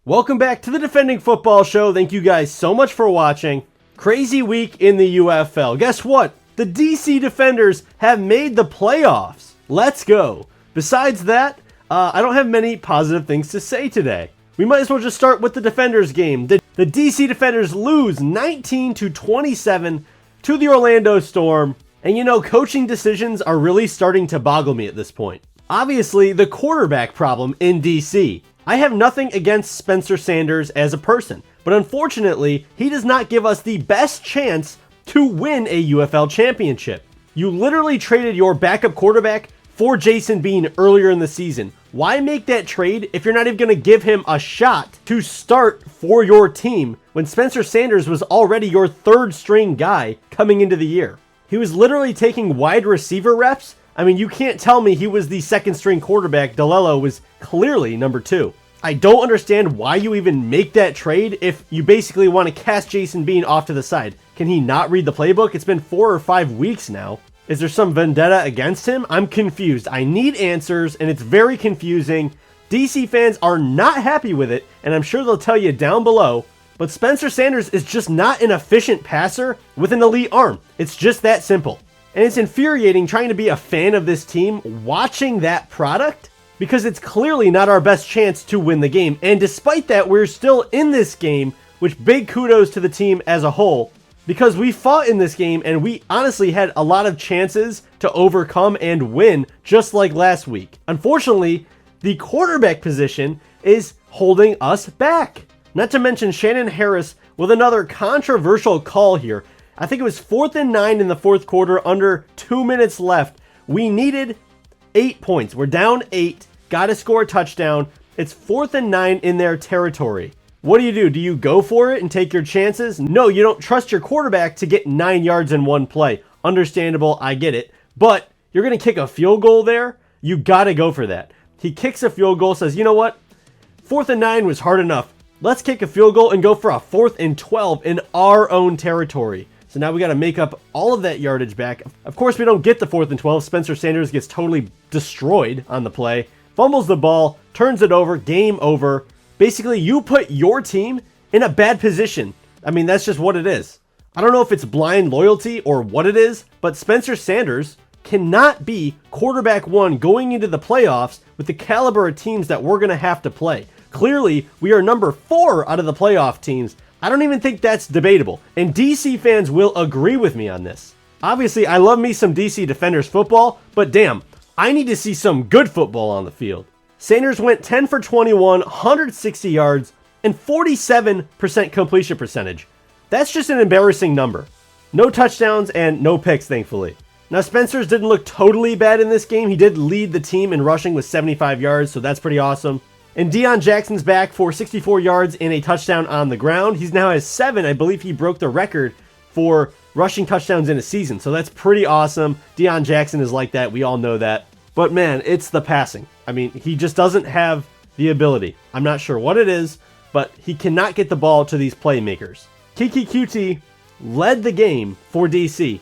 Welcome back to the Defending Football Show. Thank you guys so much for watching. Crazy week in the UFL. Guess what? The DC Defenders have made the playoffs. Let's go. Besides that, I don't have many positive things to say today. We might as well just start with the Defenders game. The DC Defenders lose 19-27 to the Orlando Storm. And you know, coaching decisions are really starting to boggle me at this point. Obviously, the quarterback problem in DC. I have nothing against Spencer Sanders as a person, but unfortunately, he does not give us the best chance to win a UFL championship. You literally traded your backup quarterback for Jason Bean earlier in the season. Why make that trade if you're not even going to give him a shot to start for your team when Spencer Sanders was already your third string guy coming into the year? He was literally taking wide receiver reps. I mean, you can't tell me he was the second string quarterback. DeLello was clearly number 2. I don't understand why you even make that trade if you basically want to cast Jason Bean off to the side. Can he not read the playbook? It's been 4 or 5 weeks now. Is there some vendetta against him? I'm confused. I need answers, and it's very confusing. DC fans are not happy with it, and I'm sure they'll tell you down below. But Spencer Sanders is just not an efficient passer with an elite arm. It's just that simple. And it's infuriating trying to be a fan of this team watching that product because it's clearly not our best chance to win the game. And despite that, we're still in this game, which big kudos to the team as a whole because we fought in this game and we honestly had a lot of chances to overcome and win just like last week. Unfortunately, the quarterback position is holding us back. Not to mention Shannon Harris with another controversial call here. I think it was 4th and 9 in the fourth quarter, under 2 minutes left. We needed 8 points. We're down 8. Got to score a touchdown. It's 4th and 9 in their territory. What do? Do you go for it and take your chances? No, you don't trust your quarterback to get 9 yards in one play. Understandable, I get it. But you're going to kick a field goal there? You got to go for that. He kicks a field goal, says, you know what? 4th and 9 was hard enough. Let's kick a field goal and go for a 4th and 12 in our own territory. So now we got to make up all of that yardage back. Of course, we don't get the 4th and 12. Spencer Sanders gets totally destroyed on the play. Fumbles the ball, turns it over, game over. Basically, you put your team in a bad position. I mean, that's just what it is. I don't know if it's blind loyalty or what it is, but Spencer Sanders cannot be quarterback 1 going into the playoffs with the caliber of teams that we're going to have to play. Clearly, we are number 4 out of the playoff teams. I don't even think that's debatable, and DC fans will agree with me on this. Obviously, I love me some DC Defenders football, but damn, I need to see some good football on the field. Sanders went 10 for 21, 160 yards, and 47% completion percentage. That's just an embarrassing number. No touchdowns and no picks, thankfully. Now, Spencer's didn't look totally bad in this game. He did lead the team in rushing with 75 yards, so that's pretty awesome. And Deion Jackson's back for 64 yards and a touchdown on the ground. He's now has 7. I believe he broke the record for rushing touchdowns in a season. So that's pretty awesome. Deion Jackson is like that. We all know that. But man, it's the passing. I mean, he just doesn't have the ability. I'm not sure what it is, but he cannot get the ball to these playmakers. Kiki QT led the game for DC.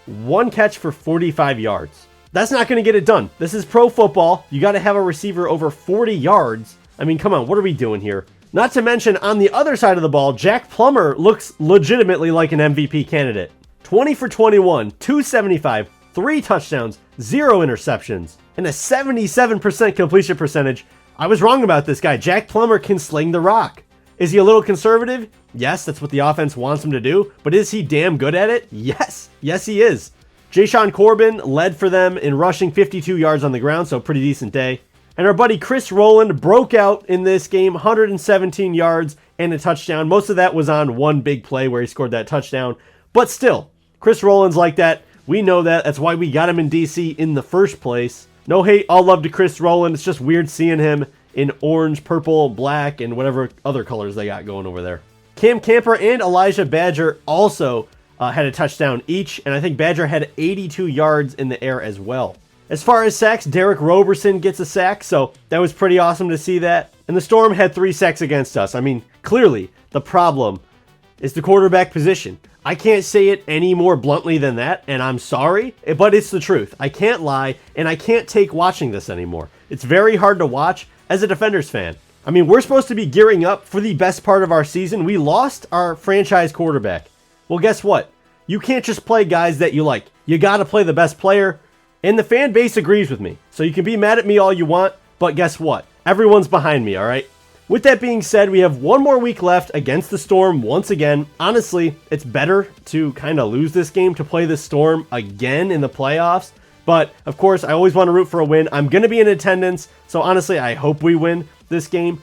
1 catch for 45 yards. That's not going to get it done. This is pro football. You got to have a receiver over 40 yards. I mean, come on, what are we doing here? Not to mention, on the other side of the ball, Jack Plummer looks legitimately like an MVP candidate. 20 for 21, 275, 3 touchdowns, 0 interceptions, and a 77% completion percentage. I was wrong about this guy. Jack Plummer can sling the rock. Is he a little conservative? Yes, that's what the offense wants him to do. But is he damn good at it? Yes. Yes, he is. Jashawn Corbin led for them in rushing, 52 yards on the ground, so pretty decent day. And our buddy Chris Rowland broke out in this game, 117 yards and a touchdown. Most of that was on one big play where he scored that touchdown. But still, Chris Rowland's like that. We know that. That's why we got him in DC in the first place. No hate, all love to Chris Rowland. It's just weird seeing him in orange, purple, black, and whatever other colors they got going over there. Cam Camper and Elijah Badger also had a touchdown each, and I think Badger had 82 yards in the air as well. As far as sacks, Derek Roberson gets a sack, so that was pretty awesome to see that. And the Storm had 3 sacks against us. I mean, clearly, the problem is the quarterback position. I can't say it any more bluntly than that, and I'm sorry, but it's the truth. I can't lie, and I can't take watching this anymore. It's very hard to watch as a Defenders fan. I mean, we're supposed to be gearing up for the best part of our season. We lost our franchise quarterback. Well, guess what? You can't just play guys that you like. You got to play the best player, and the fan base agrees with me. So you can be mad at me all you want, but guess what? Everyone's behind me, all right? With that being said, we have one more week left against the Storm once again. Honestly, it's better to kind of lose this game to play the Storm again in the playoffs. But, of course, I always want to root for a win. I'm going to be in attendance, so honestly, I hope we win this game.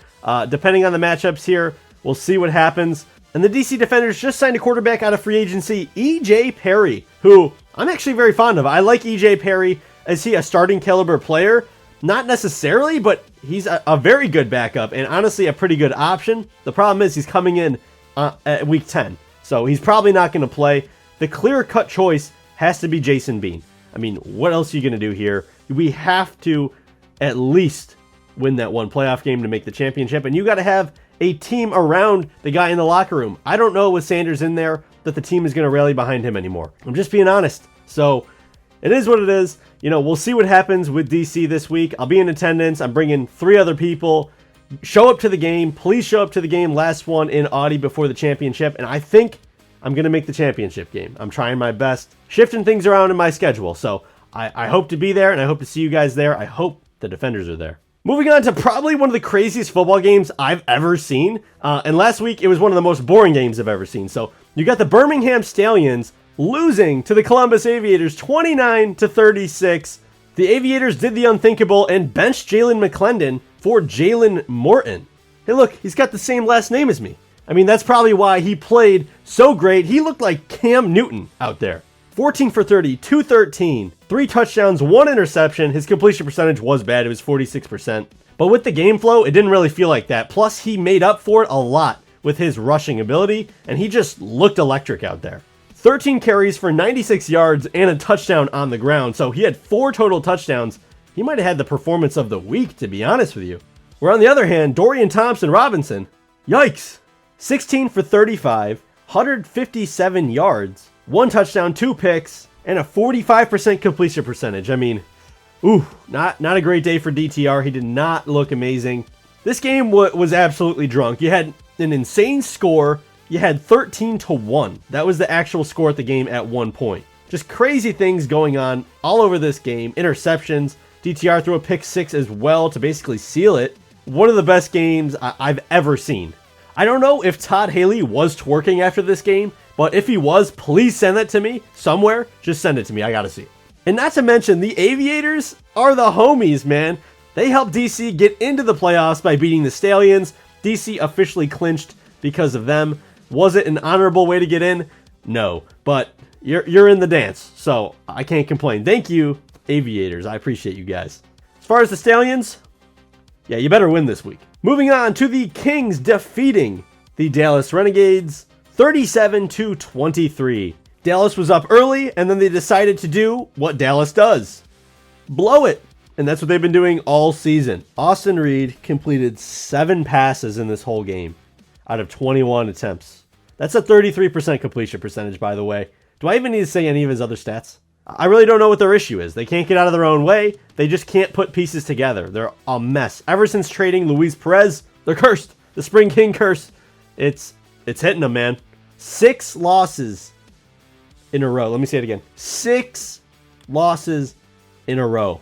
Depending on the matchups here, we'll see what happens. And the DC Defenders just signed a quarterback out of free agency, E.J. Perry, who I'm actually very fond of. I like E.J. Perry. Is he a starting caliber player? Not necessarily, but he's a very good backup and honestly a pretty good option. The problem is he's coming in at week 10, so he's probably not going to play. The clear-cut choice has to be Jason Bean. I mean, what else are you going to do here? We have to at least win that one playoff game to make the championship, and you got to have a team around the guy in the locker room. I don't know with Sanders in there that the team is going to rally behind him anymore. I'm just being honest. So it is what it is. You know, we'll see what happens with DC this week. I'll be in attendance. I'm bringing 3 other people. Show up to the game. Please show up to the game. Last one in Audi before the championship. And I think I'm going to make the championship game. I'm trying my best. Shifting things around in my schedule. So I hope to be there, and I hope to see you guys there. I hope the Defenders are there. Moving on to probably one of the craziest football games I've ever seen. And last week, it was one of the most boring games I've ever seen. So you got the Birmingham Stallions losing to the Columbus Aviators 29-36. The Aviators did the unthinkable and benched Jalen McClendon for Jalen Morton. Hey look, he's got the same last name as me. I mean, that's probably why he played so great. He looked like Cam Newton out there. 14 for 30, 213, 3 touchdowns, 1 interception. His completion percentage was bad. It was 46%. But with the game flow, it didn't really feel like that. Plus, he made up for it a lot with his rushing ability, and he just looked electric out there. 13 carries for 96 yards and a touchdown on the ground. So he had 4 total touchdowns. He might have had the performance of the week, to be honest with you. Where on the other hand, Dorian Thompson-Robinson, yikes, 16 for 35, 157 yards, 1 touchdown, 2 picks, and a 45% completion percentage. I mean, not a great day for DTR. He did not look amazing. This game was absolutely drunk. You had an insane score. You had 13-1. That was the actual score at the game at one point. Just crazy things going on all over this game. Interceptions. DTR threw a pick 6 as well to basically seal it. One of the best games I've ever seen. I don't know if Todd Haley was twerking after this game, but if he was, please send that to me somewhere. Just send it to me. I gotta see it. And not to mention, the Aviators are the homies, man. They helped DC get into the playoffs by beating the Stallions. DC officially clinched because of them. Was it an honorable way to get in? No, but you're in the dance, so I can't complain. Thank you, Aviators. I appreciate you guys. As far as the Stallions, yeah, you better win this week. Moving on to the Kings defeating the Dallas Renegades 37-23. Dallas was up early, and then they decided to do what Dallas does. Blow it. And that's what they've been doing all season. Austin Reed completed 7 passes in this whole game out of 21 attempts. That's a 33% completion percentage, by the way. Do I even need to say any of his other stats? I really don't know what their issue is. They can't get out of their own way. They just can't put pieces together. They're a mess. Ever since trading Luis Perez, they're cursed. The Spring King curse. It's hitting them, man. 6 losses in a row. Let me say it again. 6 losses in a row.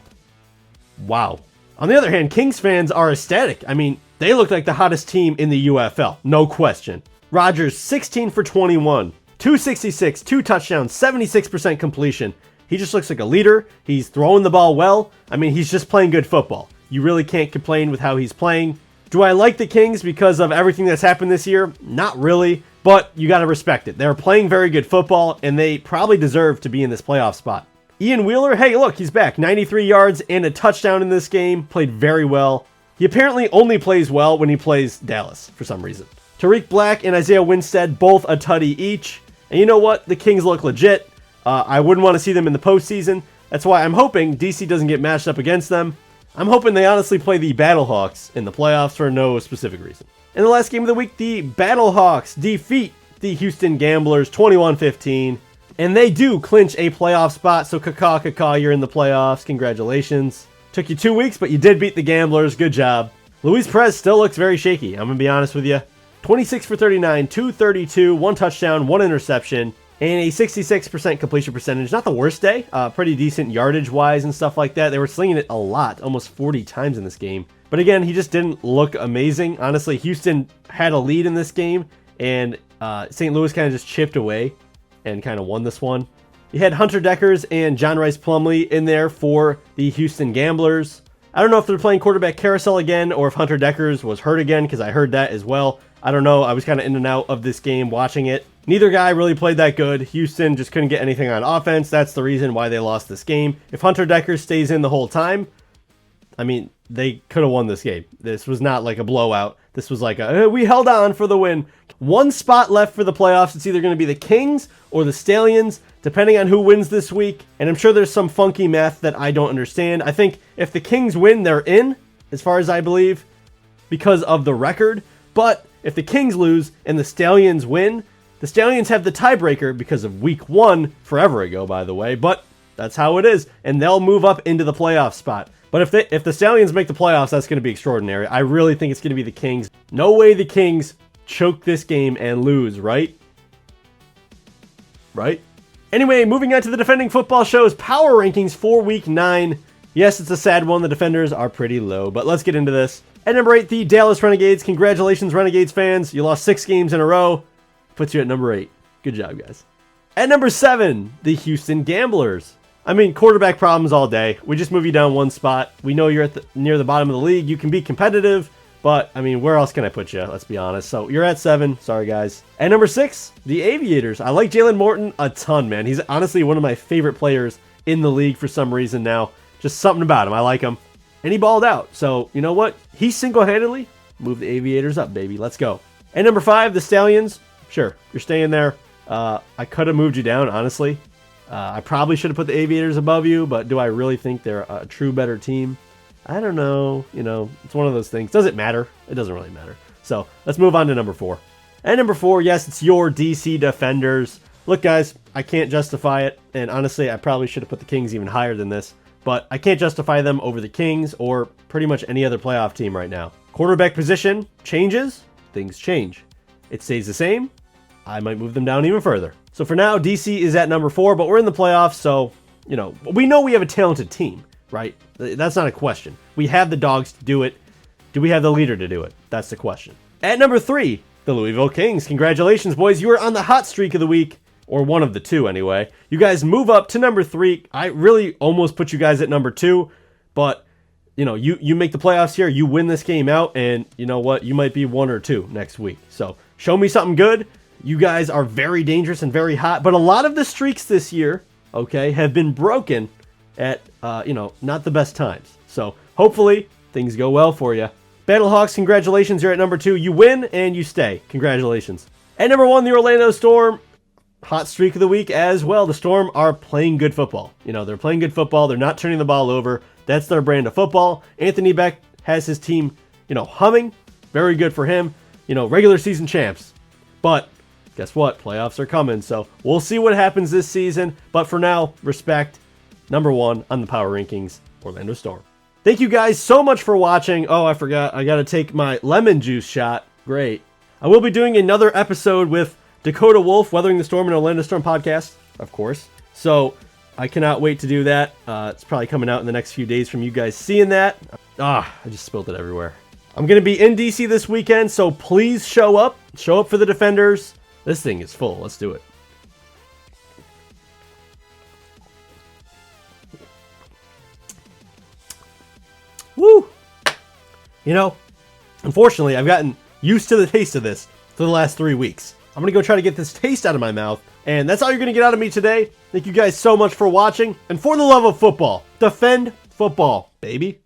Wow. On the other hand, Kings fans are ecstatic. I mean, they look like the hottest team in the UFL. No question. Rodgers, 16 for 21. 266, 2 touchdowns, 76% completion. He just looks like a leader. He's throwing the ball well. I mean, he's just playing good football. You really can't complain with how he's playing. Do I like the Kings because of everything that's happened this year? Not really, but you got to respect it. They're playing very good football, and they probably deserve to be in this playoff spot. Ian Wheeler, hey, look, he's back. 93 yards and a touchdown in this game. Played very well. He apparently only plays well when he plays Dallas for some reason. Tariq Black and Isaiah Winstead, both a tutty each. And you know what? The Kings look legit. I wouldn't want to see them in the postseason. That's why I'm hoping DC doesn't get matched up against them. I'm hoping they honestly play the Battlehawks in the playoffs for no specific reason. In the last game of the week, the Battlehawks defeat the Houston Gamblers 21-15. And they do clinch a playoff spot. So caw, you're in the playoffs. Congratulations. Took you 2 weeks, but you did beat the Gamblers. Good job. Luis Perez still looks very shaky, I'm going to be honest with you. 26 for 39, 232, 1 touchdown, 1 interception, and a 66% completion percentage. Not the worst day. Pretty decent yardage-wise and stuff like that. They were slinging it a lot, almost 40 times in this game. But again, he just didn't look amazing. Honestly, Houston had a lead in this game, and St. Louis kind of just chipped away and kind of won this one. You had Hunter Deckers and John Rice Plumlee in there for the Houston Gamblers. I don't know if they're playing quarterback carousel again or if Hunter Deckers was hurt again, because I heard that as well. I don't know. I was kind of in and out of this game watching it. Neither guy really played that good. Houston just couldn't get anything on offense. That's the reason why they lost this game. If Hunter Deckers stays in the whole time, I mean, they could have won this game. This was not like a blowout. This was like we held on for the win. One spot left for the playoffs. It's either going to be the Kings or the Stallions, depending on who wins this week. And I'm sure there's some funky math that I don't understand. I think if the Kings win, they're in, as far as I believe, because of the record. But if the Kings lose and the Stallions win, the Stallions have the tiebreaker because of week 1, forever ago, by the way. But that's how it is. And they'll move up into the playoff spot. But if the Stallions make the playoffs, that's going to be extraordinary. I really think it's going to be the Kings. No way the Kings choke this game and lose, right? Right? Anyway, moving on to the Defending Football Show's power rankings for Week 9. Yes, it's a sad one. The Defenders are pretty low, but let's get into this. At number 8, the Dallas Renegades. Congratulations, Renegades fans. You lost 6 games in a row. Puts you at number 8. Good job, guys. At number 7, the Houston Gamblers. I mean, quarterback problems all day. We just move you down 1 spot. We know you're at near the bottom of the league. You can be competitive, but, I mean, where else can I put you? Let's be honest. So, you're at 7. Sorry, guys. At number 6, the Aviators. I like Jalen Morton a ton, man. He's honestly one of my favorite players in the league for some reason now. Just something about him. I like him. And he balled out. So, you know what? He single-handedly moved the Aviators up, baby. Let's go. At number 5, the Stallions. Sure, you're staying there. I could have moved you down, honestly. I probably should have put the Aviators above you, but do I really think they're a true better team? I don't know. You know, it's one of those things. Does it matter? It doesn't really matter. So let's move on to number 4. At number 4, yes, it's your DC Defenders. Look, guys, I can't justify it. And honestly, I probably should have put the Kings even higher than this. But I can't justify them over the Kings or pretty much any other playoff team right now. Quarterback position changes. Things change. It stays the same. I might move them down even further. So for now, DC is at number 4, but we're in the playoffs, so, you know we have a talented team, right? That's not a question. We have the dogs to do it. Do we have the leader to do it? That's the question. At number 3, the Louisville Kings. Congratulations, boys. You are on the hot streak of the week, or one of the 2 anyway. You guys move up to number 3. I really almost put you guys at number 2, but, you know, you make the playoffs here, you win this game out, and you know what? You might be 1 or 2 next week. So show me something good. You guys are very dangerous and very hot, but a lot of the streaks this year, okay, have been broken at, not the best times. So hopefully things go well for you. Battlehawks, congratulations. You're at number 2. You win and you stay. Congratulations. At number 1, the Orlando Storm. Hot streak of the week as well. The Storm are playing good football. You know, they're playing good football. They're not turning the ball over. That's their brand of football. Anthony Beck has his team, humming. Very good for him. Regular season champs. But guess what? Playoffs are coming, so we'll see what happens this season. But for now, respect. Number 1 on the power rankings, Orlando Storm. Thank you guys so much for watching. Oh, I forgot. I got to take my lemon juice shot. Great. I will be doing another episode with Dakota Wolf, Weathering the Storm and Orlando Storm podcast, of course. So I cannot wait to do that. It's probably coming out in the next few days from you guys seeing that. I just spilled it everywhere. I'm going to be in DC this weekend, so please show up. Show up for the Defenders. This thing is full. Let's do it. Woo! Unfortunately, I've gotten used to the taste of this for the last 3 weeks. I'm going to go try to get this taste out of my mouth, and that's all you're going to get out of me today. Thank you guys so much for watching, and for the love of football, defend football, baby.